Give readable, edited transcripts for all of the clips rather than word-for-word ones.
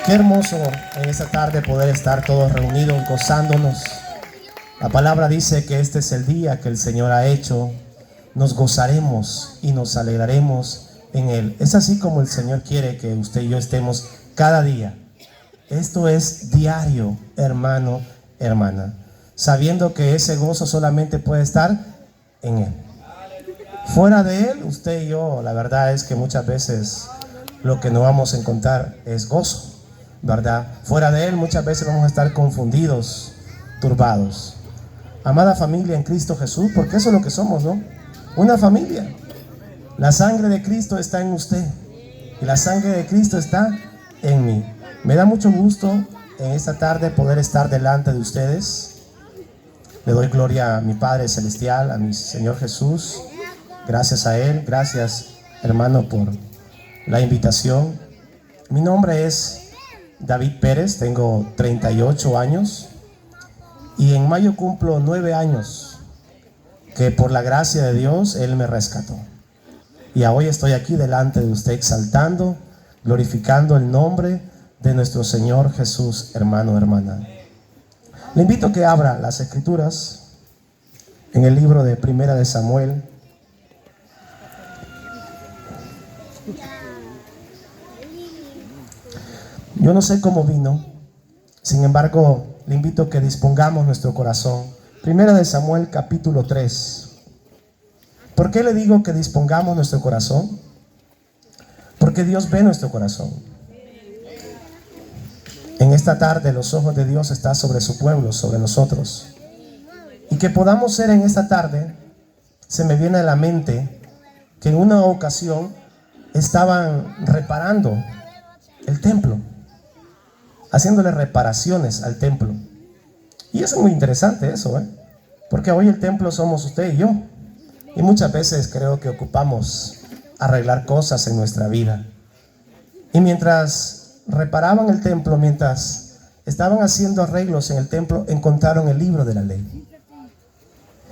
Qué hermoso en esta tarde poder estar todos reunidos, gozándonos. La palabra dice que este es el día que el Señor ha hecho. Nos gozaremos y nos alegraremos en Él. Es así como el Señor quiere que usted y yo estemos cada día. Esto es diario, hermano, hermana, sabiendo que ese gozo solamente puede estar en Él. Fuera de Él, usted y yo, la verdad es que muchas veces lo que no vamos a encontrar es gozo, ¿verdad? Fuera de Él muchas veces vamos a estar confundidos, turbados. Amada familia en Cristo Jesús, porque eso es lo que somos, ¿no? Una familia. La sangre de Cristo está en usted y la sangre de Cristo está en mí. Me da mucho gusto en esta tarde poder estar delante de ustedes. Le doy gloria a mi Padre Celestial, a mi Señor Jesús. Gracias a Él, gracias hermano por la invitación. Mi nombre es David Pérez, tengo 38 años y en mayo cumplo 9 años que por la gracia de Dios Él me rescató. Y hoy estoy aquí delante de usted exaltando, glorificando el nombre de nuestro Señor Jesús, hermano, hermana. Le invito a que abra las Escrituras en el libro de Primera de Samuel. Yo no sé cómo vino, sin embargo, le invito a que dispongamos nuestro corazón. Primera de Samuel, capítulo 3. ¿Por qué le digo que dispongamos nuestro corazón? Porque Dios ve nuestro corazón. En esta tarde los ojos de Dios están sobre su pueblo, sobre nosotros. Y que podamos ser en esta tarde, se me viene a la mente que en una ocasión estaban reparando el templo, haciéndole reparaciones al templo. Y eso es muy interesante eso, porque hoy el templo somos usted y yo. Y muchas veces creo que ocupamos arreglar cosas en nuestra vida. Y mientras reparaban el templo, mientras estaban haciendo arreglos en el templo, encontraron el libro de la ley.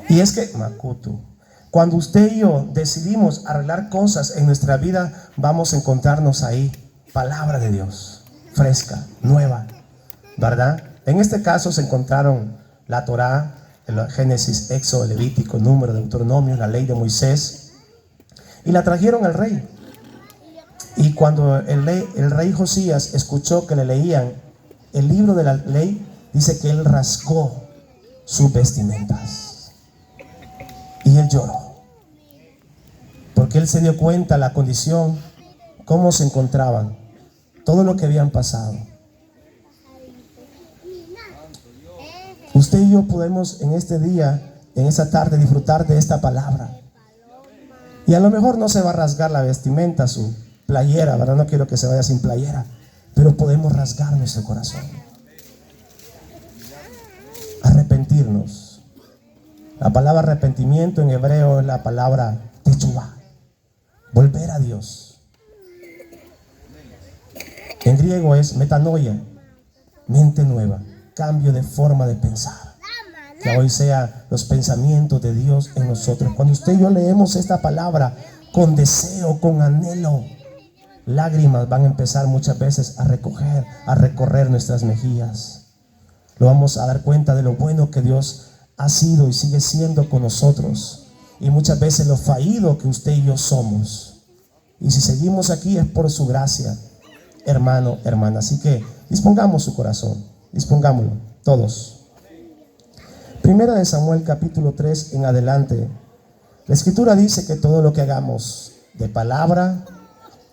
Y es que, Makutu, cuando usted y yo decidimos arreglar cosas en nuestra vida, vamos a encontrarnos ahí palabra de Dios, fresca, nueva, ¿verdad? En este caso se encontraron la Torá, el Génesis, Éxodo, Levítico, Número, Deuteronomio, la ley de Moisés, y la trajeron al rey. Y cuando el rey Josías escuchó que le leían el libro de la ley, dice que él rasgó sus vestimentas y él lloró, porque él se dio cuenta la condición, cómo se encontraban, todo lo que habían pasado. Usted y yo podemos en este día, en esta tarde, disfrutar de esta palabra. Y a lo mejor no se va a rasgar la vestimenta, su playera, ¿verdad? No quiero que se vaya sin playera, pero podemos rasgar nuestro corazón. Arrepentirnos. La palabra arrepentimiento en hebreo es la palabra techuvá, volver a Dios. En griego es metanoia, mente nueva, cambio de forma de pensar. Que hoy sea los pensamientos de Dios en nosotros. Cuando usted y yo leemos esta palabra con deseo, con anhelo, lágrimas van a empezar muchas veces a recorrer nuestras mejillas. Lo vamos a dar cuenta de lo bueno que Dios ha sido y sigue siendo con nosotros, y muchas veces lo fallido que usted y yo somos. Y si seguimos aquí es por su gracia, hermano, hermana. Así que dispongamos su corazón, dispongámoslo todos. Primera de Samuel capítulo 3 en adelante, la Escritura dice que todo lo que hagamos de palabra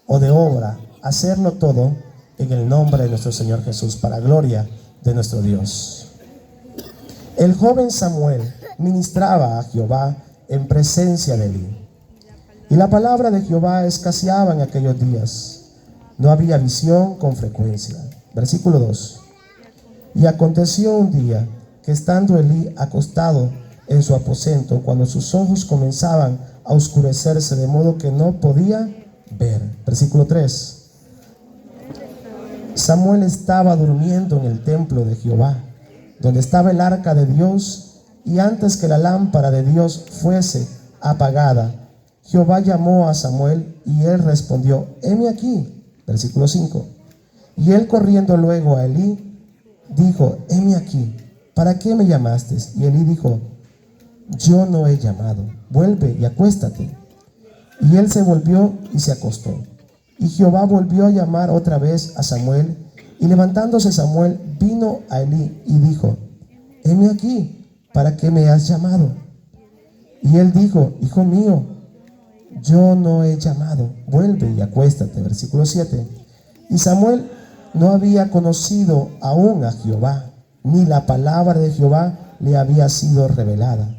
o de obra, hacerlo todo en el nombre de nuestro Señor Jesús, para gloria de nuestro Dios. El joven Samuel ministraba a Jehová en presencia de Elí, y la palabra de Jehová escaseaba en aquellos días. No había visión con frecuencia. Versículo 2. Y aconteció un día que estando Elí acostado en su aposento, cuando sus ojos comenzaban a oscurecerse de modo que no podía ver. Versículo 3. Samuel estaba durmiendo en el templo de Jehová, donde estaba el arca de Dios, y antes que la lámpara de Dios fuese apagada, Jehová llamó a Samuel y él respondió: heme aquí. Versículo 5. Y él corriendo luego a Elí, dijo: heme aquí, ¿para qué me llamaste? Y Elí dijo: yo no he llamado, vuelve y acuéstate. Y él se volvió y se acostó. Y Jehová volvió a llamar otra vez a Samuel, y levantándose Samuel vino a Elí y dijo: heme aquí, ¿para qué me has llamado? Y él dijo: hijo mío, yo no he llamado, vuelve y acuéstate. Versículo 7. Y Samuel no había conocido aún a Jehová, ni la palabra de Jehová le había sido revelada.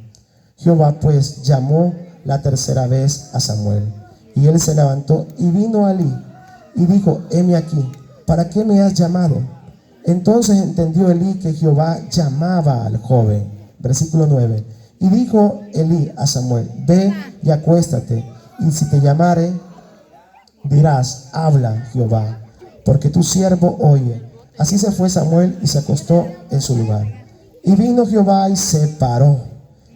Jehová pues llamó la tercera vez a Samuel, y él se levantó y vino a Elí y dijo: heme aquí, ¿para qué me has llamado? Entonces entendió Elí que Jehová llamaba al joven. Versículo 9. Y dijo Elí a Samuel: ve y acuéstate, y si te llamare, dirás: habla Jehová, porque tu siervo oye. Así se fue Samuel y se acostó en su lugar. Y vino Jehová y se paró,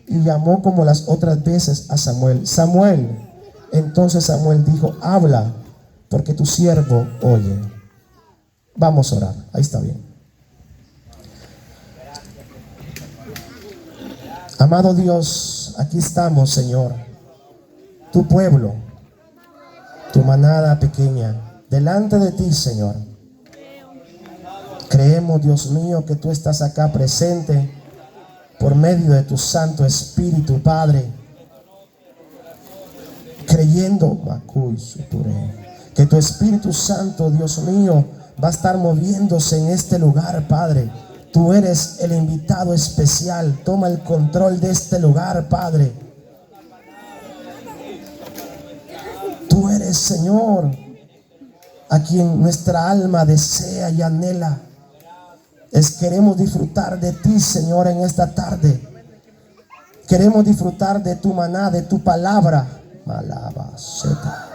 y llamó como las otras veces a Samuel: Samuel. Entonces Samuel dijo: habla, porque tu siervo oye. Vamos a orar. Ahí está bien. Amado Dios, aquí estamos, Señor, tu pueblo, tu manada pequeña, delante de ti, Señor. Creemos, Dios mío, que tú estás acá presente por medio de tu Santo Espíritu, Padre. Creyendo que tu Espíritu Santo, Dios mío, va a estar moviéndose en este lugar, Padre. Tú eres el invitado especial. Toma el control de este lugar, Padre. Tú eres, Señor, a quien nuestra alma desea y anhela. Queremos disfrutar de ti, Señor, en esta tarde. Queremos disfrutar de tu maná, de tu palabra. Malabaseta.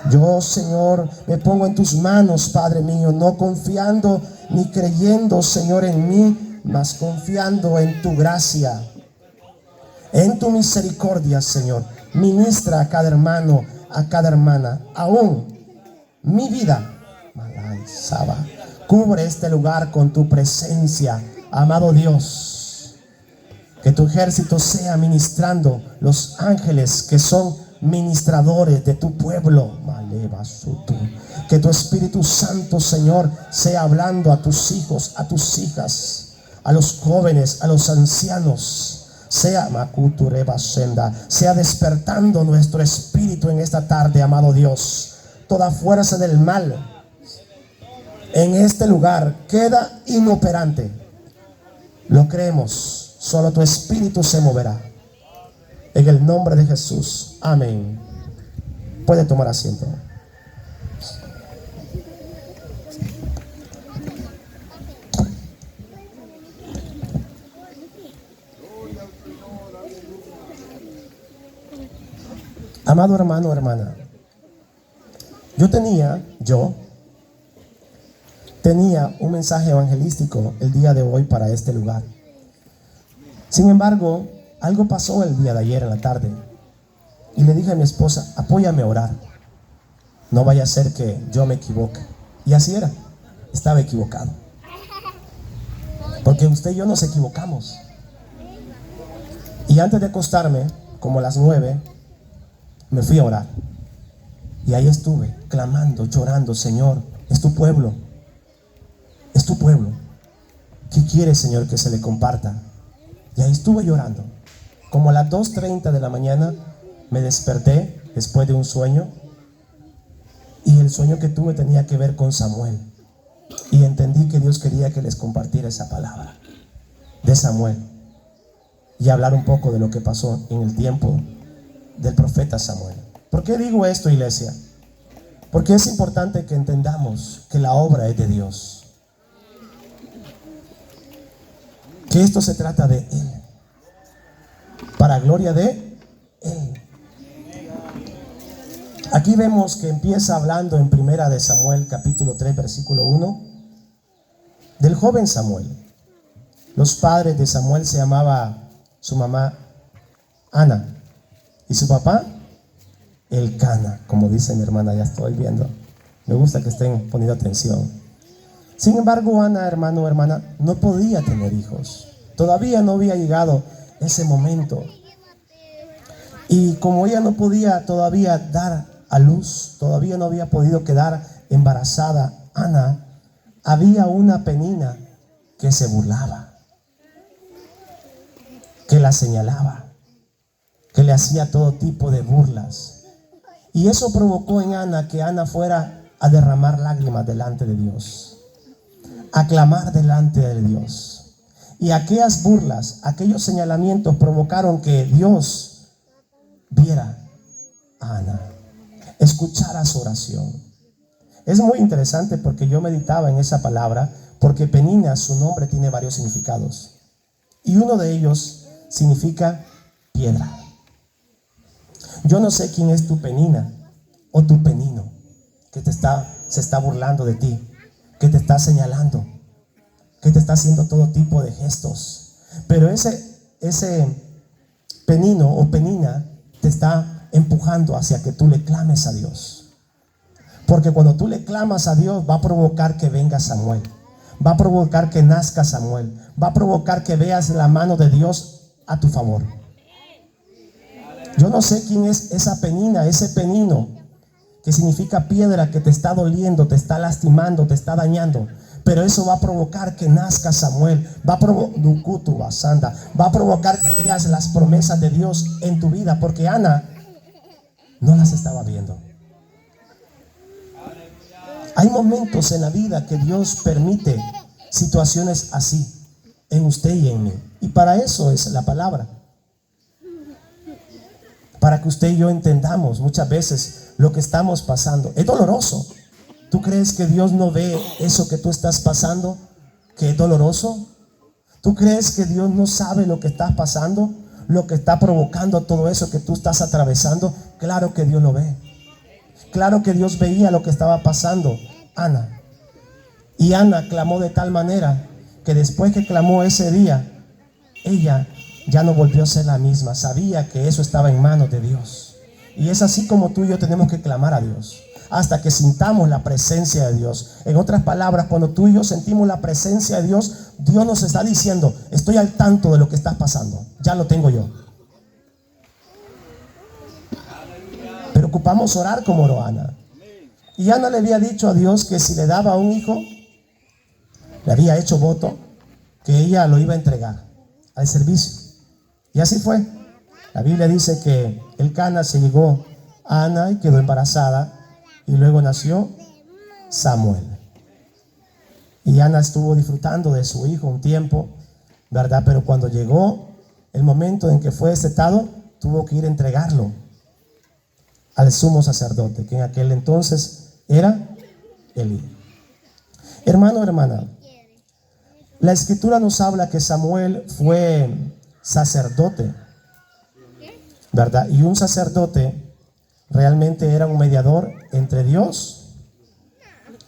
Yo, Señor, me pongo en tus manos, Padre mío, no confiando ni creyendo, Señor, en mí, mas confiando en tu gracia, en tu misericordia, Señor. Ministra a cada hermano, a cada hermana, aún mi vida. Saba. Cubre este lugar con tu presencia, amado Dios. Que tu ejército sea ministrando, los ángeles que son ministradores de tu pueblo. Que tu Espíritu Santo, Señor, sea hablando a tus hijos, a tus hijas, a los jóvenes, a los ancianos. Sea despertando nuestro espíritu en esta tarde, amado Dios. Toda fuerza del mal en este lugar queda inoperante. Lo creemos. Solo tu Espíritu se moverá. En el nombre de Jesús. Amén. Puede tomar asiento. Amado hermano, hermana, yo tenía un mensaje evangelístico el día de hoy para este lugar. Sin embargo, algo pasó el día de ayer en la tarde y le dije a mi esposa: apóyame a orar, no vaya a ser que yo me equivoque. Y así era, estaba equivocado, porque usted y yo nos equivocamos. Y antes de acostarme, como a las 9, me fui a orar. Y ahí estuve, clamando, llorando: Señor, es tu pueblo. Es tu pueblo. ¿Qué quiere, Señor, que se le comparta? Y ahí estuve llorando. Como a las 2:30 de la mañana me desperté después de un sueño. Y el sueño que tuve tenía que ver con Samuel. Y entendí que Dios quería que les compartiera esa palabra de Samuel. Y hablar un poco de lo que pasó en el tiempo del profeta Samuel. ¿Por qué digo esto, iglesia? Porque es importante que entendamos que la obra es de Dios. Que esto se trata de Él, para gloria de Él. Aquí vemos que empieza hablando en primera de Samuel, capítulo 3, versículo 1, del joven Samuel. Los padres de Samuel se llamaba su mamá Ana y su papá Elcana, como dice mi hermana. Ya estoy viendo, me gusta que estén poniendo atención. Sin embargo, Ana, hermano, hermana, no podía tener hijos. Todavía no había llegado ese momento. Y como ella no podía todavía dar a luz, todavía no había podido quedar embarazada, Ana, había una Penina que se burlaba, que la señalaba, que le hacía todo tipo de burlas. Y eso provocó en Ana que Ana fuera a derramar lágrimas delante de Dios, a clamar delante de Dios. Y aquellas burlas, aquellos señalamientos provocaron que Dios viera a Ana, escuchara su oración. Es muy interesante porque yo meditaba en esa palabra, porque Penina, su nombre tiene varios significados. Y uno de ellos significa piedra. Yo no sé quién es tu Penina o tu Penino que se está burlando de ti, que te está señalando, que te está haciendo todo tipo de gestos. Pero ese Penino o Penina te está empujando hacia que tú le clames a Dios. Porque cuando tú le clamas a Dios, va a provocar que venga Samuel, va a provocar que nazca Samuel, va a provocar que veas la mano de Dios a tu favor. Yo no sé quién es esa Penina, ese Penino, que significa piedra, que te está doliendo, te está lastimando, te está dañando. Pero eso va a provocar que nazca Samuel, va a provocar que veas las promesas de Dios en tu vida, porque Ana no las estaba viendo. Hay momentos en la vida que Dios permite situaciones así en usted y en mí, y para eso es la palabra, para que usted y yo entendamos muchas veces lo que estamos pasando. Es doloroso. ¿Tú crees que Dios no ve eso que tú estás pasando, que es doloroso? ¿Tú crees que Dios no sabe lo que estás pasando, lo que está provocando todo eso que tú estás atravesando? Claro que Dios lo ve. Claro que Dios veía lo que estaba pasando Ana. Y Ana clamó de tal manera que después que clamó ese día, ella ya no volvió a ser la misma. Sabía que eso estaba en manos de Dios. Y es así como tú y yo tenemos que clamar a Dios, hasta que sintamos la presencia de Dios. En otras palabras, cuando tú y yo sentimos la presencia de Dios, Dios nos está diciendo: estoy al tanto de lo que estás pasando, ya lo tengo yo. Pero ocupamos orar como oró Ana. Y Ana le había dicho a Dios que si le daba un hijo, le había hecho voto que ella lo iba a entregar al servicio. Y así fue. La Biblia dice que Elcana se llegó a Ana y quedó embarazada, y luego nació Samuel. Y Ana estuvo disfrutando de su hijo un tiempo, ¿verdad? Pero cuando llegó el momento en que fue destetado, tuvo que ir a entregarlo al sumo sacerdote, que en aquel entonces era Elí. Hermano, hermana, la escritura nos habla que Samuel fue sacerdote, ¿verdad? Y un sacerdote realmente era un mediador entre Dios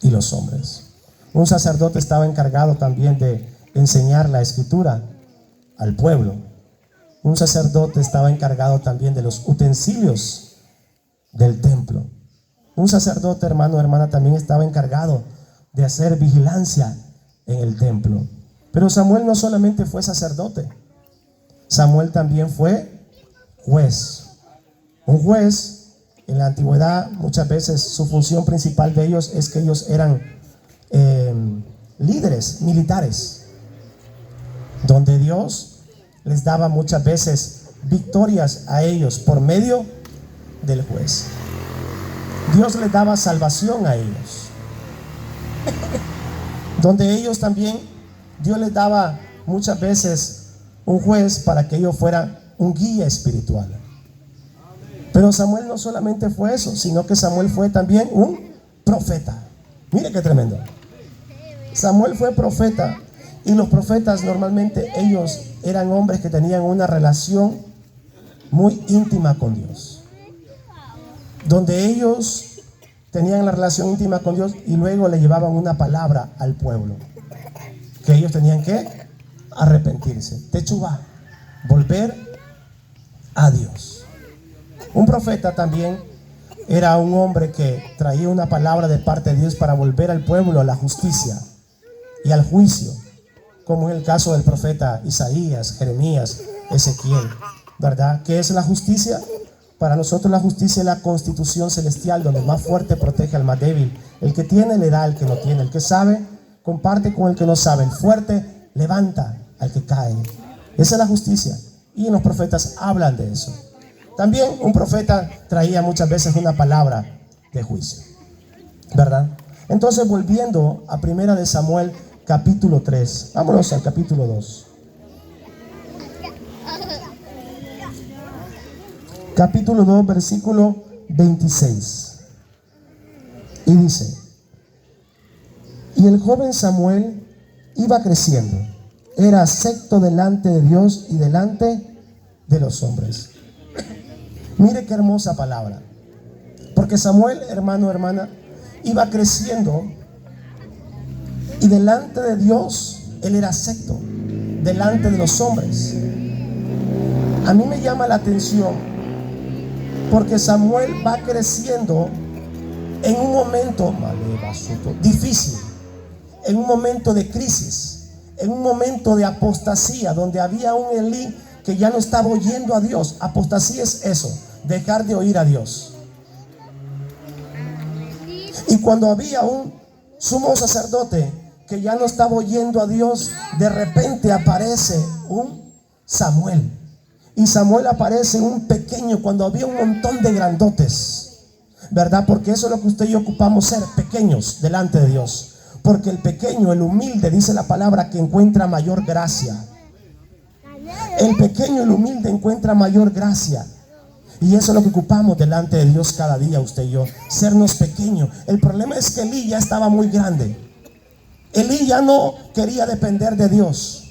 y los hombres. Un sacerdote estaba encargado también de enseñar la escritura al pueblo. Un sacerdote estaba encargado también de los utensilios del templo. Un sacerdote, hermano, hermana, también estaba encargado de hacer vigilancia en el templo. Pero Samuel no solamente fue sacerdote, Samuel también fue juez. Un juez en la antigüedad, muchas veces su función principal de ellos es que ellos eran líderes militares, donde Dios les daba muchas veces victorias a ellos por medio del juez. Dios les daba salvación a ellos, donde ellos también, Dios les daba muchas veces un juez para que ellos fueran un guía espiritual. Pero Samuel no solamente fue eso, sino que Samuel fue también un profeta. Mire qué tremendo. Samuel fue profeta, y los profetas normalmente ellos eran hombres que tenían una relación muy íntima con Dios, donde ellos tenían la relación íntima con Dios y luego le llevaban una palabra al pueblo, que ellos tenían que arrepentirse, techubá, volver a Dios. Un profeta también era un hombre que traía una palabra de parte de Dios para volver al pueblo a la justicia, y al juicio, como en el caso del profeta Isaías, Jeremías, Ezequiel, ¿verdad? ¿Qué es la justicia? Para nosotros la justicia es la constitución celestial, donde el más fuerte protege al más débil. El que tiene le da al que no tiene. El que sabe comparte con el que no sabe. El fuerte levanta al que cae. Esa es la justicia. Y los profetas hablan de eso. También un profeta traía muchas veces una palabra de juicio, ¿verdad? Entonces, volviendo a 1 de Samuel capítulo 3, vámonos al capítulo 2. Capítulo 2, versículo 26. Y dice: y el joven Samuel iba creciendo, era acepto delante de Dios y delante de los hombres. Mire qué hermosa palabra. Porque Samuel, hermano, hermana, iba creciendo y delante de Dios él era acepto, delante de los hombres. A mí me llama la atención porque Samuel va creciendo en un momento difícil, en un momento de crisis, en un momento de apostasía, donde había un Elí que ya no estaba oyendo a Dios. Apostasía es eso, dejar de oír a Dios. Y cuando había un sumo sacerdote que ya no estaba oyendo a Dios, de repente aparece un Samuel. Y Samuel aparece un pequeño cuando había un montón de grandotes, ¿verdad? Porque eso es lo que usted y yo ocupamos, ser pequeños delante de Dios. Porque el pequeño, el humilde, dice la palabra, que encuentra mayor gracia. El pequeño, el humilde, encuentra mayor gracia. Y eso es lo que ocupamos delante de Dios cada día, usted y yo, sernos pequeños. El problema es que Elí ya estaba muy grande. Elí ya no quería depender de Dios.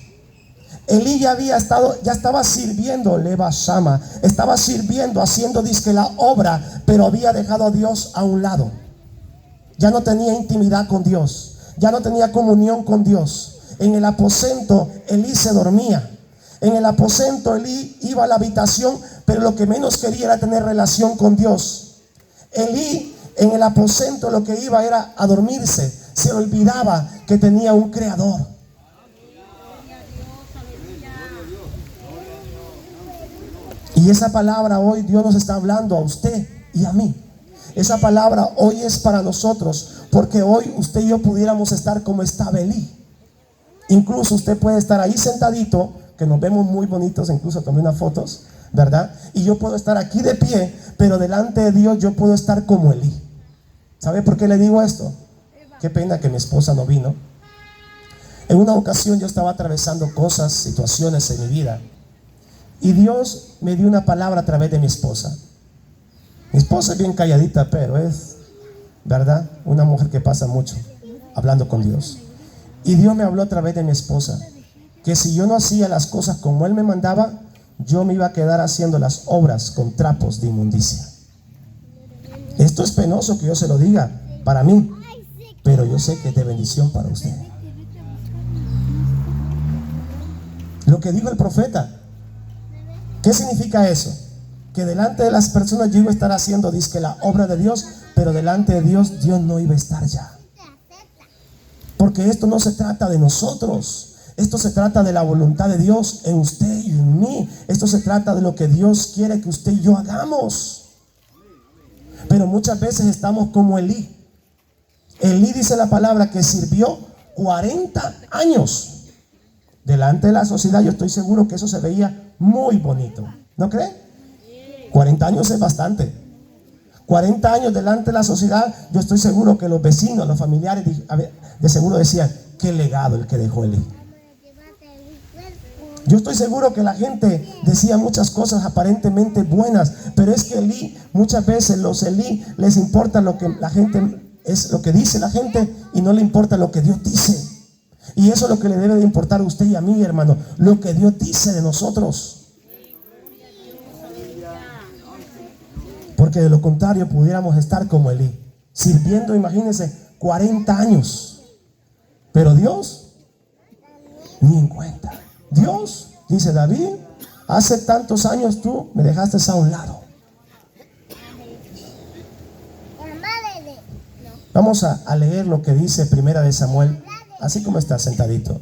Elí ya estaba sirviendo, Leva Shama, estaba sirviendo, haciendo disque la obra, pero había dejado a Dios a un lado. Ya no tenía intimidad con Dios, ya no tenía comunión con Dios. En el aposento Elí se dormía. En el aposento Elí iba a la habitación, pero lo que menos quería era tener relación con Dios. Elí en el aposento lo que iba era a dormirse. Se olvidaba que tenía un creador. Y esa palabra hoy Dios nos está hablando a usted y a mí. Esa palabra hoy es para nosotros, porque hoy usted y yo pudiéramos estar como estaba Elí. Incluso usted puede estar ahí sentadito, que nos vemos muy bonitos, incluso tomé unas fotos, ¿verdad? Y yo puedo estar aquí de pie, pero delante de Dios yo puedo estar como Elí. ¿Sabe por qué le digo esto? Qué pena que mi esposa no vino. En una ocasión yo estaba atravesando cosas, situaciones en mi vida, y Dios me dio una palabra a través de mi esposa. Mi esposa es bien calladita, pero es, ¿verdad?, una mujer que pasa mucho hablando con Dios. Y Dios me habló a través de mi esposa, que si yo no hacía las cosas como Él me mandaba, yo me iba a quedar haciendo las obras con trapos de inmundicia. Esto es penoso que yo se lo diga para mí, pero yo sé que es de bendición para usted. Lo que dijo el profeta, ¿qué significa eso? Que delante de las personas yo iba a estar haciendo, dizque, la obra de Dios, pero delante de Dios, Dios no iba a estar ya. Porque esto no se trata de nosotros. Esto se trata de la voluntad de Dios en usted y en mí. Esto se trata de lo que Dios quiere que usted y yo hagamos. Pero muchas veces estamos como Elí. Elí, dice la palabra, que sirvió 40 años delante de la sociedad. Yo estoy seguro que eso se veía muy bonito, ¿no cree? 40 años es bastante. 40 años delante de la sociedad. Yo estoy seguro que los vecinos, los familiares, de seguro decían: qué legado el que dejó Elí. Yo estoy seguro que la gente decía muchas cosas aparentemente buenas, pero es que Elí, muchas veces los Elí les importa lo que la gente es, lo que dice la gente, y no le importa lo que Dios dice. Y eso es lo que le debe de importar a usted y a mí, hermano, lo que Dios dice de nosotros. Porque de lo contrario pudiéramos estar como Elí, sirviendo, imagínense, 40 años. Pero Dios ni en cuenta. Dios, dice David, hace tantos años tú me dejaste a un lado. Vamos a leer lo que dice 1 de Samuel así como está sentadito.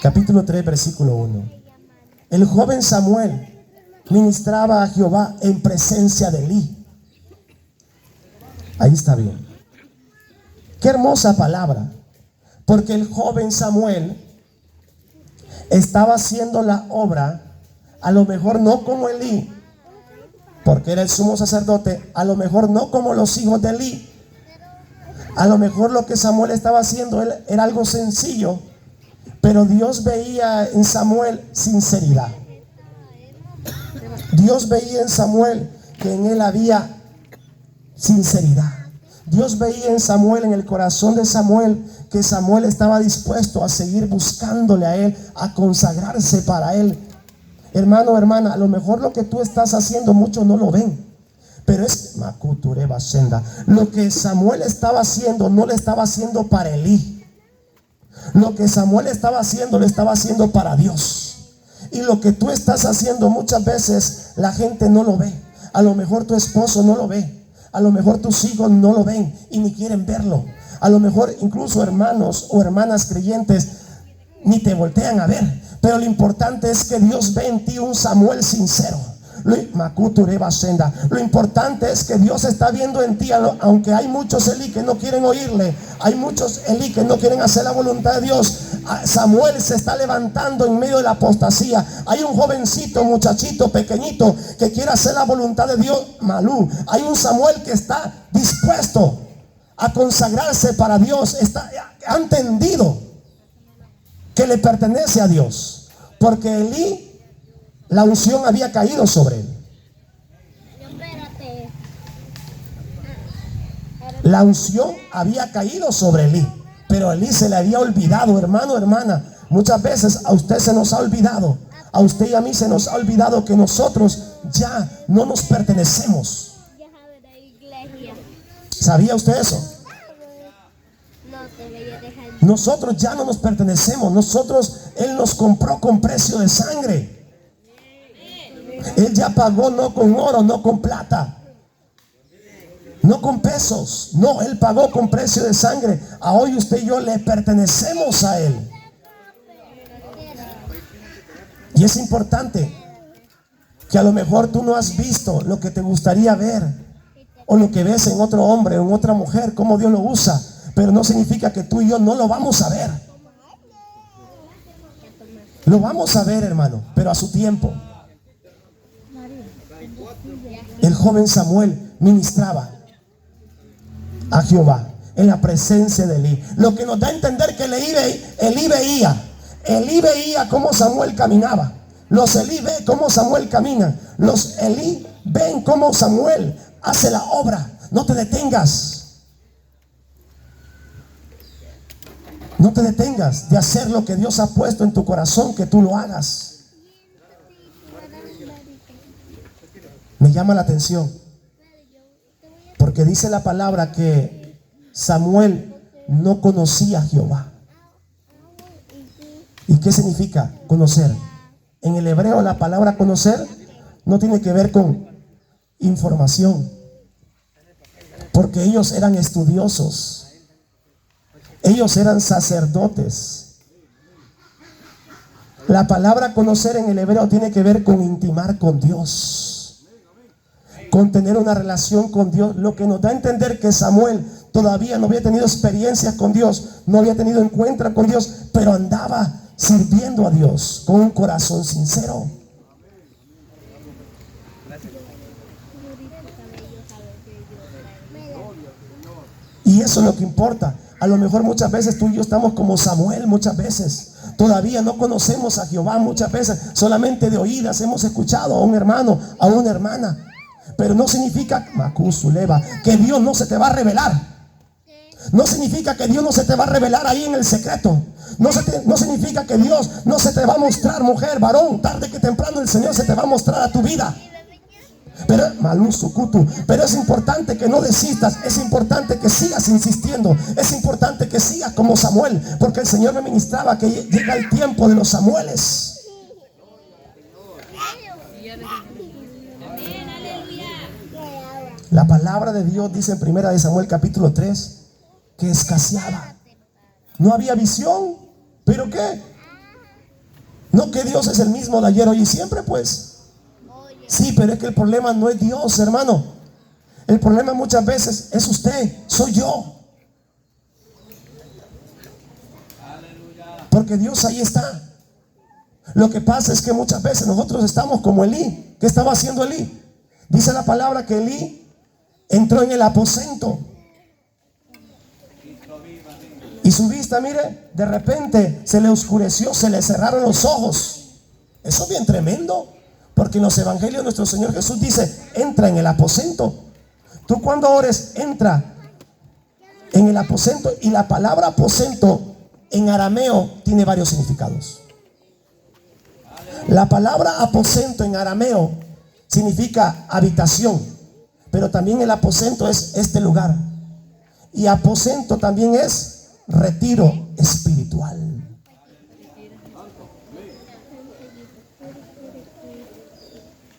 Capítulo 3, versículo 1. El joven Samuel ministraba a Jehová en presencia de Elí. Ahí está bien. Qué hermosa palabra. Porque el joven Samuel estaba haciendo la obra, a lo mejor no como Elí, porque era el sumo sacerdote, a lo mejor no como los hijos de Elí. A lo mejor lo que Samuel estaba haciendo era algo sencillo, pero Dios veía en Samuel sinceridad. Dios veía en Samuel que en él había sinceridad. Dios veía en Samuel, en el corazón de Samuel, que Samuel estaba dispuesto a seguir buscándole a él, a consagrarse para él. Hermano, hermana, a lo mejor lo que tú estás haciendo muchos no lo ven, pero es lo que Samuel estaba haciendo, no le estaba haciendo para Elí. Lo que Samuel estaba haciendo, lo estaba haciendo para Dios. Y lo que tú estás haciendo muchas veces la gente no lo ve. A lo mejor tu esposo no lo ve. A lo mejor tus hijos no lo ven y ni quieren verlo. A lo mejor incluso hermanos o hermanas creyentes ni te voltean a ver. Pero lo importante es que Dios ve en ti un Samuel sincero. Lo importante es que Dios está viendo en ti, aunque hay muchos Elí que no quieren oírle, hay muchos Elí que no quieren hacer la voluntad de Dios. Samuel se está levantando en medio de la apostasía. Hay un jovencito, muchachito, pequeñito que quiere hacer la voluntad de Dios. Hay un Samuel que está dispuesto a consagrarse para Dios. Ha entendido que le pertenece a Dios, porque Elí, la unción había caído sobre él. La unción había caído sobre Elí, pero Elí se le había olvidado. Hermano, hermana, muchas veces a usted se nos ha olvidado, a usted y a mí se nos ha olvidado que nosotros ya no nos pertenecemos. ¿Sabía usted eso? Nosotros ya no nos pertenecemos. Él nos compró con precio de sangre. Él ya pagó, no con oro, no con plata, no con pesos. No, Él pagó con precio de sangre. A hoy usted y yo le pertenecemos a Él. Y es importante que a lo mejor tú no has visto lo que te gustaría ver, o lo que ves en otro hombre o en otra mujer, cómo Dios lo usa, pero no significa que tú y yo no lo vamos a ver. Lo vamos a ver, hermano, pero a su tiempo. El joven Samuel ministraba a Jehová en la presencia de Elí. Lo que nos da a entender que Elí veía cómo Samuel caminaba. Los Elí ven cómo Samuel camina. Los Elí ven cómo Samuel hace la obra. No te detengas. No te detengas de hacer lo que Dios ha puesto en tu corazón, que tú lo hagas. Me llama la atención porque dice la palabra que Samuel no conocía a Jehová. ¿Y qué significa conocer? En el hebreo la palabra conocer no tiene que ver con información, porque ellos eran estudiosos, ellos eran sacerdotes. La palabra conocer en el hebreo tiene que ver con intimar con Dios, con tener una relación con Dios. Lo que nos da a entender que Samuel todavía no había tenido experiencias con Dios, no había tenido encuentro con Dios, pero andaba sirviendo a Dios con un corazón sincero. Y eso es lo que importa. A lo mejor muchas veces tú y yo estamos como Samuel. Muchas veces todavía no conocemos a Jehová. Muchas veces solamente de oídas hemos escuchado a un hermano, a una hermana. Pero no significa que Dios no se te va a revelar. No significa que Dios no se te va a revelar ahí en el secreto. No significa que Dios no se te va a mostrar, mujer, varón. Tarde que temprano el Señor se te va a mostrar a tu vida. Pero es importante que no desistas. Es importante que sigas insistiendo. Es importante que sigas como Samuel, porque el Señor me ministraba que llega el tiempo de los Samueles. La palabra de Dios dice en 1 Samuel capítulo 3 que escaseaba. No había visión. ¿Pero qué? No, que Dios es el mismo de ayer, hoy y siempre, pues. Sí, pero es que el problema no es Dios, hermano. El problema muchas veces es usted, soy yo. Porque Dios ahí está. Lo que pasa es que muchas veces nosotros estamos como Elí. ¿Qué estaba haciendo Elí? Dice la palabra que Elí entró en el aposento. Y su vista, mire, de repente se le oscureció, se le cerraron los ojos. Eso es bien tremendo. Porque en los evangelios nuestro Señor Jesús dice, entra en el aposento. Tú cuando ores, entra en el aposento. Y la palabra aposento en arameo tiene varios significados. La palabra aposento en arameo significa habitación, pero también el aposento es este lugar. Y aposento también es retiro espiritual.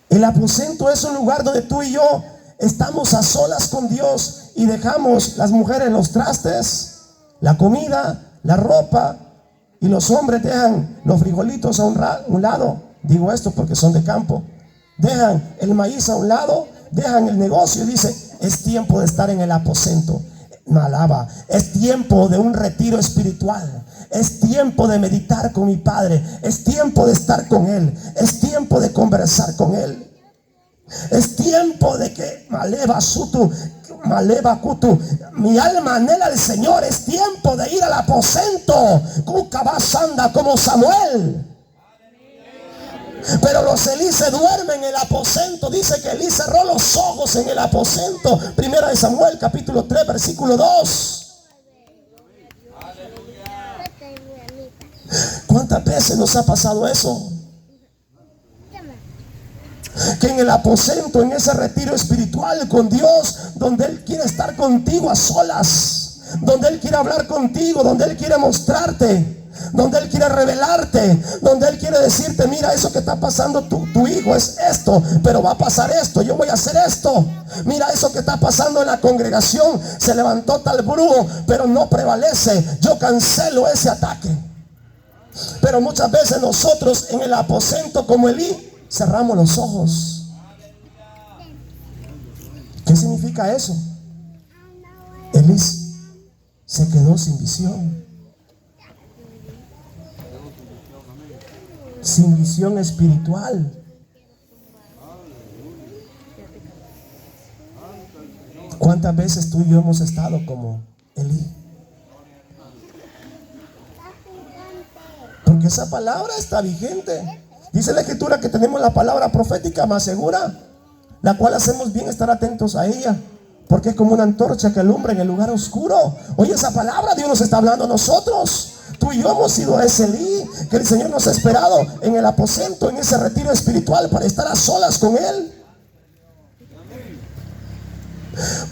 El aposento es un lugar donde tú y yo estamos a solas con Dios y dejamos las mujeres los trastes, la comida, la ropa, y los hombres dejan los frijolitos a un lado. Digo esto porque son de campo. Dejan el maíz a un lado, dejan el negocio y dice, es tiempo de estar en el aposento. Me alaba. Es tiempo de un retiro espiritual. Es tiempo de meditar con mi Padre. Es tiempo de estar con Él. Es tiempo de conversar con Él. Es tiempo de que maleva sutu, maleva kutu, mi alma anhela al Señor. Es tiempo de ir al aposento. Cucabasanda como Samuel. Pero los Elí se duermen en el aposento. Dice que Elí cerró los ojos en el aposento. Primera de Samuel capítulo 3 versículo 2. ¿Cuántas veces nos ha pasado eso? Que en el aposento, en ese retiro espiritual con Dios, donde Él quiere estar contigo a solas, donde Él quiere hablar contigo, donde Él quiere mostrarte, donde Él quiere revelarte, donde Él quiere decirte, mira, eso que está pasando tu hijo es esto, pero va a pasar esto, yo voy a hacer esto. Mira, eso que está pasando en la congregación, se levantó tal brujo, pero no prevalece, yo cancelo ese ataque. Pero muchas veces nosotros en el aposento como Elí cerramos los ojos. ¿Qué significa eso? Elí se quedó sin visión. Sin visión espiritual. ¿Cuántas veces tú y yo hemos estado como Elí? Porque esa palabra está vigente. Dice la Escritura que tenemos la palabra profética más segura, la cual hacemos bien estar atentos a ella, porque es como una antorcha que alumbra en el lugar oscuro. Oye, esa palabra Dios nos está hablando a nosotros. Tú y yo hemos sido ese Elí que el Señor nos ha esperado en el aposento, en ese retiro espiritual, para estar a solas con Él.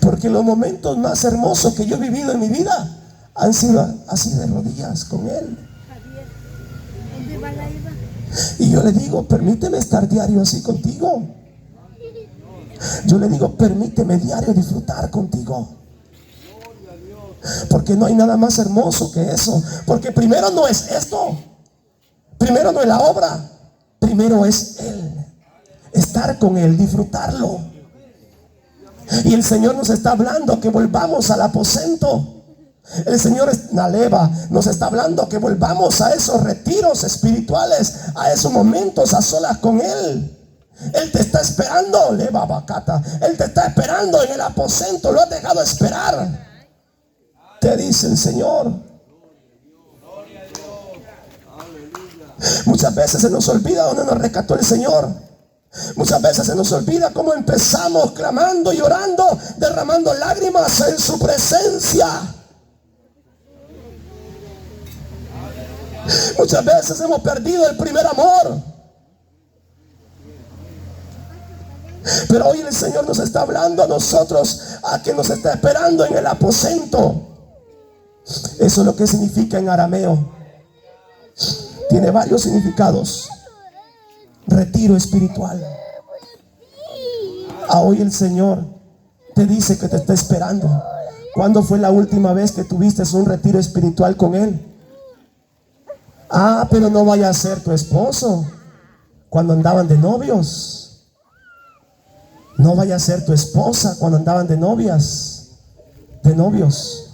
Porque los momentos más hermosos que yo he vivido en mi vida han sido así, de rodillas con Él. Y yo le digo, permíteme estar diario así contigo. Yo le digo, permíteme diario disfrutar contigo. Porque no hay nada más hermoso que eso. Porque primero no es esto, primero no es la obra, primero es Él. Estar con Él, disfrutarlo. Y el Señor nos está hablando que volvamos al aposento. El Señor nos está hablando que volvamos a esos retiros espirituales, a esos momentos a solas con Él. Él te está esperando, leva bacata. Él te está esperando en el aposento. Lo has dejado esperar. Te dice el Señor. Muchas veces se nos olvida dónde nos rescató el Señor. Muchas veces se nos olvida cómo empezamos clamando, llorando, derramando lágrimas en su presencia. Muchas veces hemos perdido el primer amor. Pero hoy el Señor nos está hablando a nosotros, a que nos está esperando en el aposento. Eso es lo que significa en arameo. Tiene varios significados. Retiro espiritual. Hoy el Señor te dice que te está esperando. ¿Cuándo fue la última vez que tuviste un retiro espiritual con él? Ah, pero no vaya a ser tu esposo cuando andaban de novios. No vaya a ser tu esposa cuando andaban de novias, de novios.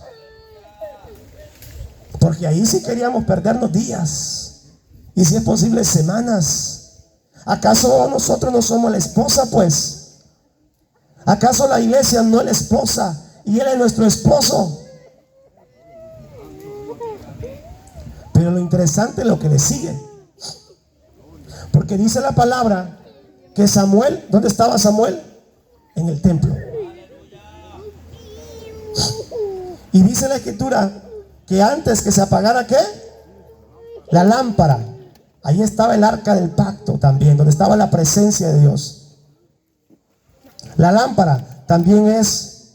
Porque ahí sí queríamos perdernos días, y si es posible semanas. ¿Acaso nosotros no somos la esposa, pues? ¿Acaso la iglesia no es la esposa y él es nuestro esposo? Pero lo interesante es lo que le sigue, porque dice la palabra que Samuel, ¿dónde estaba Samuel? En el templo. Y dice la escritura que antes que se apagara, ¿qué? La lámpara. Ahí estaba el arca del pacto también, donde estaba la presencia de Dios. La lámpara también es,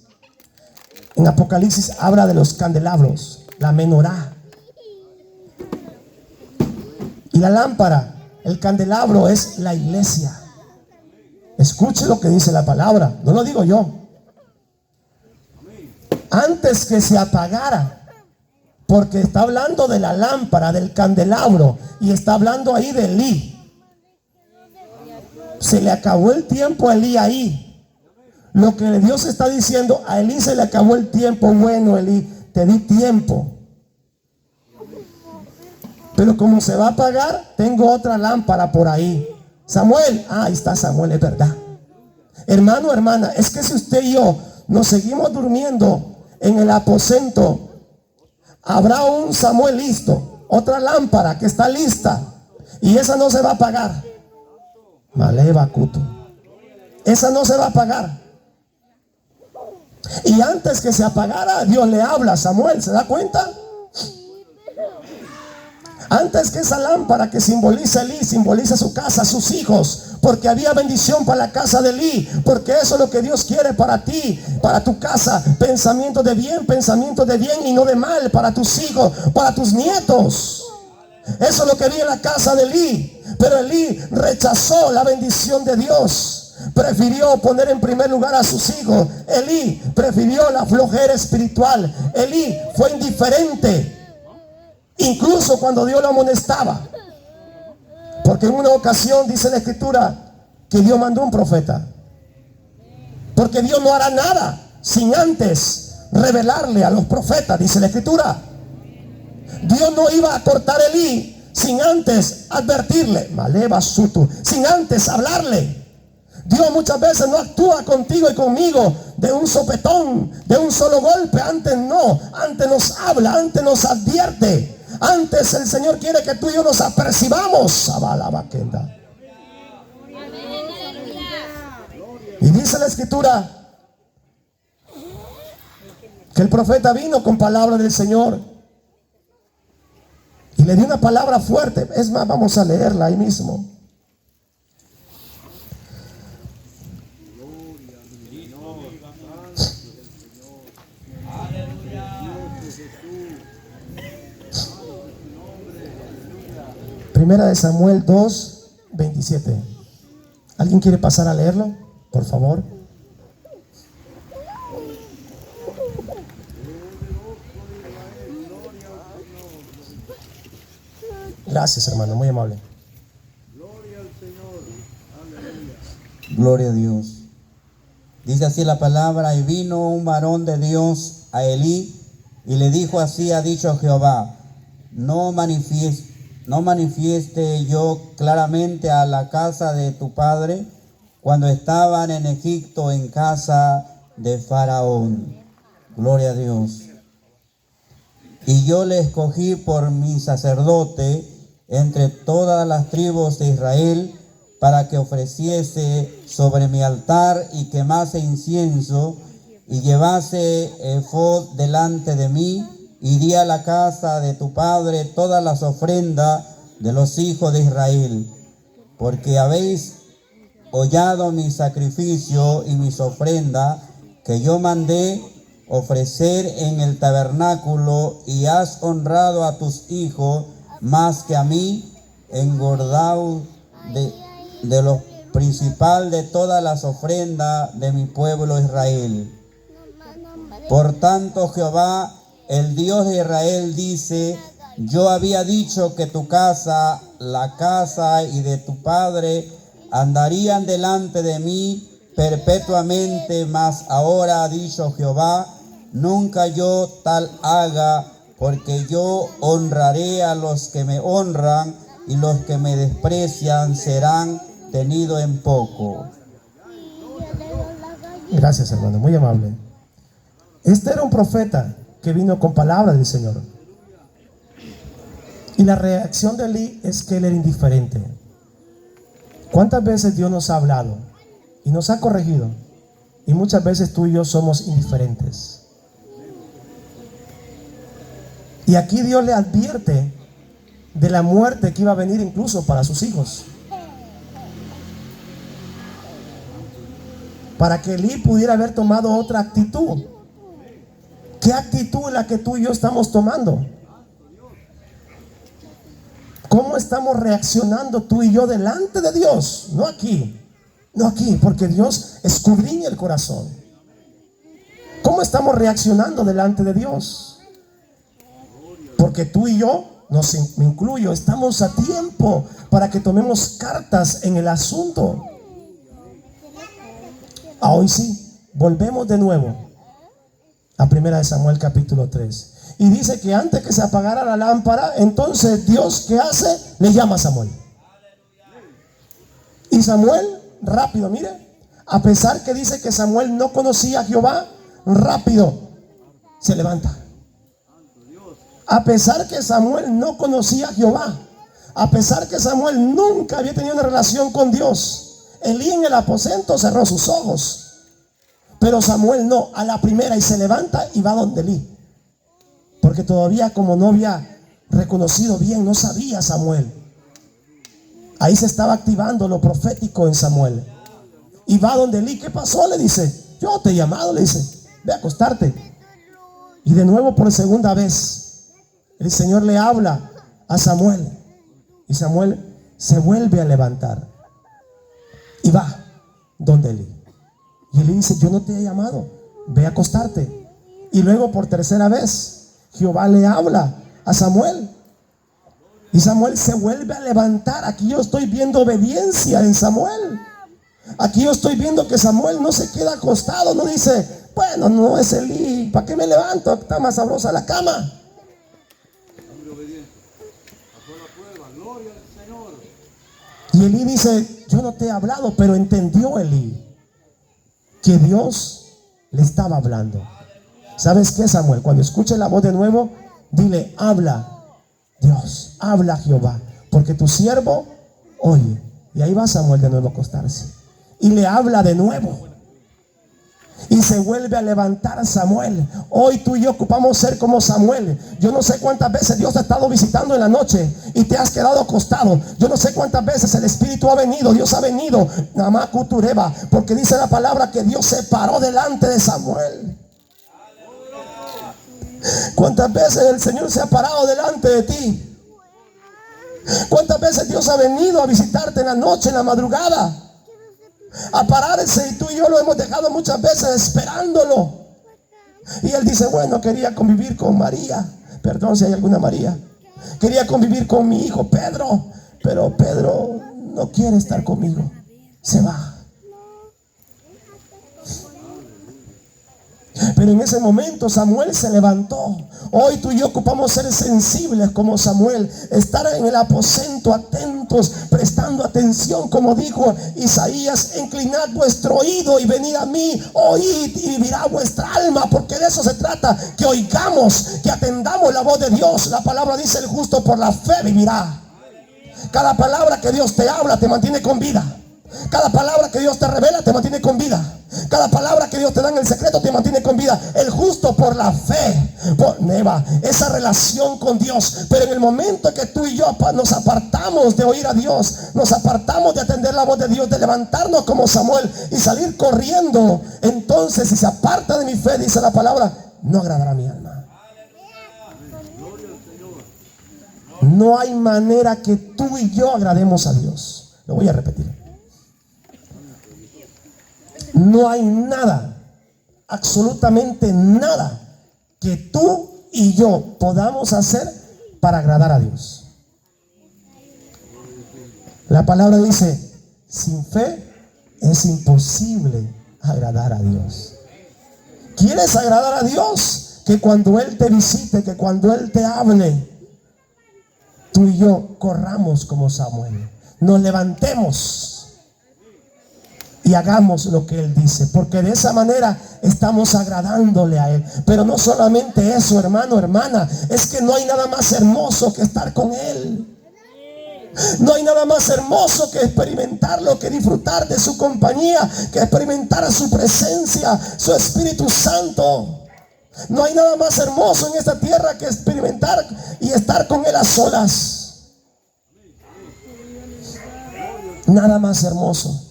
en Apocalipsis habla de los candelabros, la menorá. Y la lámpara, el candelabro, es la iglesia. Escuche lo que dice la palabra, no lo digo yo. Antes que se apagara, porque está hablando de la lámpara, del candelabro, y está hablando ahí de Elí. Se le acabó el tiempo a Elí ahí. Lo que Dios está diciendo, a Elí se le acabó el tiempo. Bueno, Elí, te di tiempo, pero como se va a apagar, tengo otra lámpara por ahí. Samuel, ahí está Samuel, es verdad. Hermano, hermana, es que si usted y yo nos seguimos durmiendo en el aposento, habrá un Samuel listo, otra lámpara que está lista, y esa no se va a apagar. Maleva Cuto, esa no se va a apagar. Y antes que se apagara, Dios le habla a Samuel, ¿se da cuenta? Antes que esa lámpara que simboliza Elí, simboliza su casa, sus hijos, porque había bendición para la casa de Elí, porque eso es lo que Dios quiere para ti, para tu casa, pensamientos de bien y no de mal, para tus hijos, para tus nietos. Eso es lo que vi en la casa de Elí. Pero Elí rechazó la bendición de Dios, prefirió poner en primer lugar a sus hijos. Elí prefirió la flojera espiritual. Elí fue indiferente, incluso cuando Dios lo amonestaba. Porque en una ocasión dice la escritura que Dios mandó un profeta, porque Dios no hará nada sin antes revelarle a los profetas, dice la escritura. Dios no iba a cortar a Elí sin antes advertirle, Maleva Sutu, sin antes hablarle. Dios muchas veces no actúa contigo y conmigo de un sopetón, de un solo golpe. Antes no, antes nos habla, antes nos advierte. Antes el Señor quiere que tú y yo nos apercibamos. Y dice la escritura que el profeta vino con palabra del Señor y le dio una palabra fuerte. Es más, vamos a leerla ahí mismo. Primera de Samuel 2:27. ¿Alguien quiere pasar a leerlo? Por favor. Gracias, hermano, muy amable. Gloria a Dios. Dice así la palabra: y vino un varón de Dios a Elí y le dijo: así ha dicho Jehová, no manifieste yo claramente a la casa de tu padre cuando estaban en Egipto en casa de Faraón. Gloria a Dios. Y yo le escogí por mi sacerdote entre todas las tribus de Israel, para que ofreciese sobre mi altar y quemase incienso y llevase efod delante de mí, y di a la casa de tu padre todas las ofrendas de los hijos de Israel, porque habéis hollado mi sacrificio y mis ofrendas que yo mandé ofrecer en el tabernáculo, y has honrado a tus hijos más que a mí, engordado de lo principal de todas las ofrendas de mi pueblo Israel. Por tanto, Jehová, el Dios de Israel, dice: yo había dicho que tu casa, la casa y de tu padre andarían delante de mí perpetuamente, mas ahora ha dicho Jehová: nunca yo tal haga, porque yo honraré a los que me honran, y los que me desprecian serán tenidos en poco. Gracias, hermano, muy amable. Este era un profeta que vino con palabras del Señor. Y la reacción de Elí es que él era indiferente. ¿Cuántas veces Dios nos ha hablado y nos ha corregido? Y muchas veces tú y yo somos indiferentes. Y aquí Dios le advierte de la muerte que iba a venir incluso para sus hijos. Para que Elí pudiera haber tomado otra actitud. ¿Qué actitud es la que tú y yo estamos tomando? ¿Cómo estamos reaccionando tú y yo delante de Dios? No aquí, no aquí, porque Dios escudriña el corazón. ¿Cómo estamos reaccionando delante de Dios? Porque tú y yo, me incluyo, estamos a tiempo para que tomemos cartas en el asunto. Hoy sí, volvemos de nuevo a 1 Samuel capítulo 3. Y dice que antes que se apagara la lámpara, entonces Dios, ¿qué hace? Le llama a Samuel. Y Samuel, rápido, mire, a pesar que dice que Samuel no conocía a Jehová, rápido se levanta. A pesar que Samuel no conocía a Jehová, a pesar que Samuel nunca había tenido una relación con Dios, Elí en el aposento cerró sus ojos. Pero Samuel no, a la primera, y se levanta y va donde Elí. Porque todavía, como no había reconocido bien, no sabía Samuel. Ahí se estaba activando lo profético en Samuel. Y va donde Elí. ¿Qué pasó? Le dice: yo te he llamado, le dice, ve a acostarte. Y de nuevo, por segunda vez, el Señor le habla a Samuel. Y Samuel se vuelve a levantar y va donde Elí. Y Elí dice: yo no te he llamado, ve a acostarte. Y luego, por tercera vez, Jehová le habla a Samuel. Y Samuel se vuelve a levantar. Aquí yo estoy viendo obediencia en Samuel. Aquí yo estoy viendo que Samuel no se queda acostado. No dice: bueno, no es Elí, ¿para qué me levanto? Está más sabrosa la cama. Y Elí dice: yo no te he hablado. Pero entendió Elí que Dios le estaba hablando. ¿Sabes qué, Samuel? Cuando escuche la voz de nuevo, dile: habla Dios, habla Jehová, porque tu siervo oye. Y ahí va Samuel de nuevo a acostarse. Y le habla de nuevo. Y se vuelve a levantar Samuel. Hoy tú y yo ocupamos ser como Samuel. Yo no sé cuántas veces Dios te ha estado visitando en la noche y te has quedado acostado. Yo no sé cuántas veces el Espíritu ha venido, Dios ha venido, Namakutureba, porque dice la palabra que Dios se paró delante de Samuel. ¿Cuántas veces el Señor se ha parado delante de ti? ¿Cuántas veces Dios ha venido a visitarte en la noche, en la madrugada? A pararse, y tú y yo lo hemos dejado muchas veces esperándolo. Y Él dice: bueno, quería convivir con María. Perdón si hay alguna María. Quería convivir con mi hijo Pedro, pero Pedro no quiere estar conmigo. Se va. Pero en ese momento Samuel se levantó. Hoy tú y yo ocupamos ser sensibles como Samuel, estar en el aposento atentos, prestando atención, como dijo Isaías: inclinad vuestro oído y venid a mí, oíd y vivirá vuestra alma. Porque de eso se trata, que oigamos, que atendamos la voz de Dios. La palabra dice: el justo por la fe vivirá. Cada palabra que Dios te habla te mantiene con vida. Cada palabra que Dios te revela te mantiene con vida. Cada palabra que Dios te da en el secreto te mantiene con vida. El justo por la fe, esa relación con Dios. Pero en el momento que tú y yo nos apartamos de oír a Dios, nos apartamos de atender la voz de Dios, de levantarnos como Samuel y salir corriendo, entonces si se aparta de mi fe, dice la palabra, no agradará a mi alma. No hay manera que tú y yo agrademos a Dios. Lo voy a repetir. No hay nada, absolutamente nada que tú y yo podamos hacer para agradar a Dios. La palabra dice, sin fe es imposible agradar a Dios. ¿Quieres agradar a Dios? Que cuando Él te visite, que cuando Él te hable, tú y yo corramos como Samuel, nos levantemos y hagamos lo que Él dice, porque de esa manera estamos agradándole a Él. Pero no solamente eso, hermano, hermana, es que no hay nada más hermoso que estar con Él. No hay nada más hermoso que experimentarlo, que disfrutar de su compañía, que experimentar su presencia, su Espíritu Santo. No hay nada más hermoso en esta tierra que experimentar y estar con Él a solas. Nada más hermoso.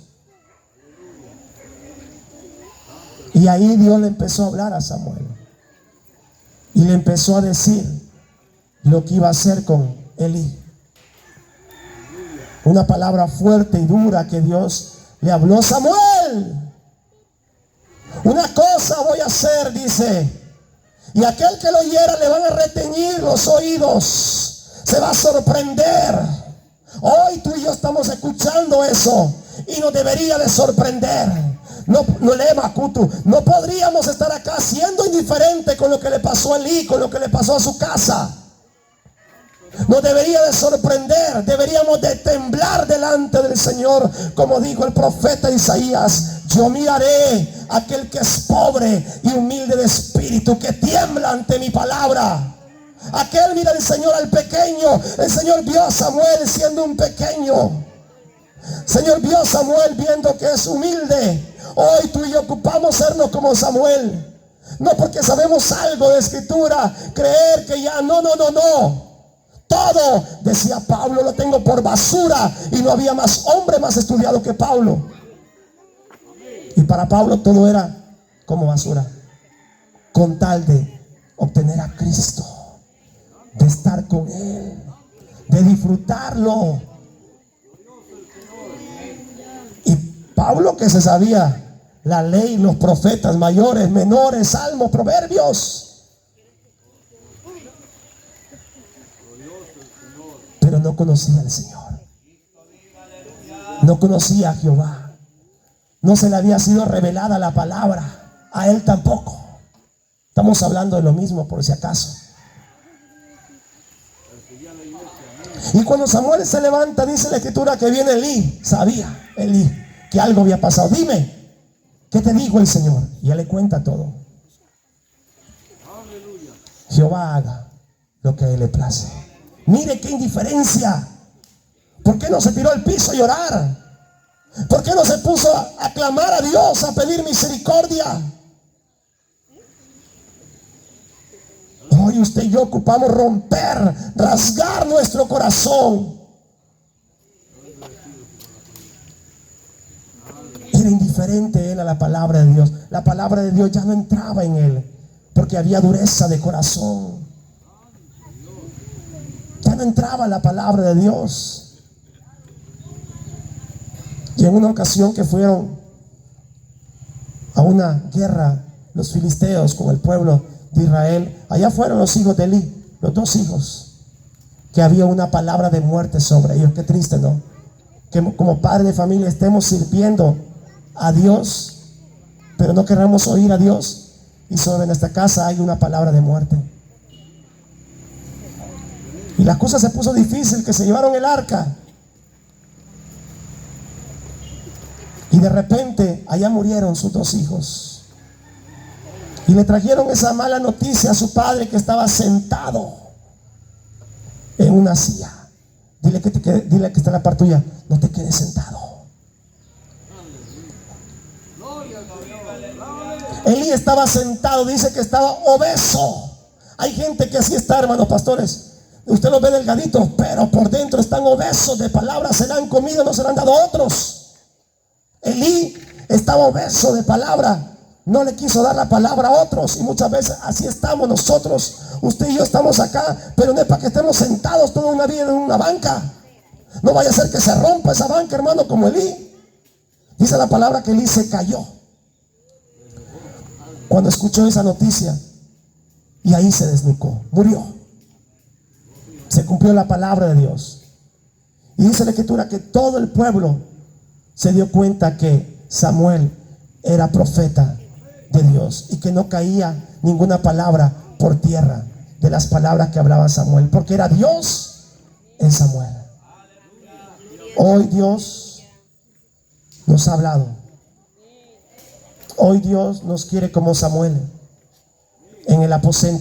Y ahí Dios le empezó a hablar a Samuel y le empezó a decir lo que iba a hacer con Elí. Una palabra fuerte y dura que Dios le habló. Samuel, una cosa voy a hacer, dice, y aquel que lo oyera le van a reteñir los oídos, se va a sorprender. Hoy tú y yo estamos escuchando eso y nos debería de sorprender. No podríamos estar acá siendo indiferentes con lo que le pasó a Elí, con lo que le pasó a su casa. Nos debería de sorprender, deberíamos de temblar delante del Señor, como dijo el profeta Isaías. Yo miraré a aquel que es pobre y humilde de espíritu, que tiembla ante mi palabra. Aquel mira el Señor al pequeño. El Señor vio a Samuel siendo un pequeño. Señor vio a Samuel viendo que es humilde. Hoy tú y yo ocupamos sernos como Samuel. No porque sabemos algo de escritura, creer que ya no. Todo, decía Pablo, lo tengo por basura. Y no había más hombre más estudiado que Pablo. Y para Pablo todo era como basura, con tal de obtener a Cristo, de estar con Él, de disfrutarlo. Y Pablo, que se sabía la ley, los profetas mayores, menores, salmos, proverbios, pero no conocía al Señor, no conocía a Jehová. No se le había sido revelada la palabra, a él tampoco. Estamos hablando de lo mismo por si acaso. Y cuando Samuel se levanta, dice la escritura que viene Elí. Sabía Elí que algo había pasado. Dime, ¿qué te dijo el Señor? Y él le cuenta todo. Jehová haga lo que a él le place. Mire qué indiferencia. ¿Por qué no se tiró al piso a llorar? ¿Por qué no se puso a clamar a Dios, a pedir misericordia? Hoy usted y yo ocupamos romper, rasgar nuestro corazón. Era indiferente él a la palabra de Dios. La palabra de Dios ya no entraba en él, porque había dureza de corazón. Ya no entraba la palabra de Dios. Y en una ocasión que fueron a una guerra los filisteos con el pueblo de Israel, allá fueron los hijos de Elí, los dos hijos, que había una palabra de muerte sobre ellos. Qué triste, ¿no? Que como padre de familia estemos sirviendo a Dios, pero no queramos oír a Dios, y sobre nuestra casa hay una palabra de muerte. Y la cosa se puso difícil, que se llevaron el arca. Y de repente allá murieron sus dos hijos. Y le trajeron esa mala noticia a su padre, que estaba sentado en una silla. Dile que está en la parte tuya, no te quedes sentado. Elí estaba sentado, dice que estaba obeso. Hay gente que así está, hermanos pastores. Usted los ve delgaditos, pero por dentro están obesos de palabras. Se la han comido, no se la han dado a otros. Elí estaba obeso de palabra, no le quiso dar la palabra a otros. Y muchas veces así estamos nosotros. Usted y yo estamos acá, pero no es para que estemos sentados toda una vida en una banca. No vaya a ser que se rompa esa banca, hermano, como Elí. Dice la palabra que Elí se cayó. cuando escuchó esa noticia, y ahí se desnucó, murió. Se cumplió la palabra de Dios. Y dice la Escritura que todo el pueblo se dio cuenta que Samuel era profeta de Dios y que no caía ninguna palabra por tierra de las palabras que hablaba Samuel, porque era Dios en Samuel. Hoy Dios nos ha hablado. Hoy Dios nos quiere como Samuel en el aposento.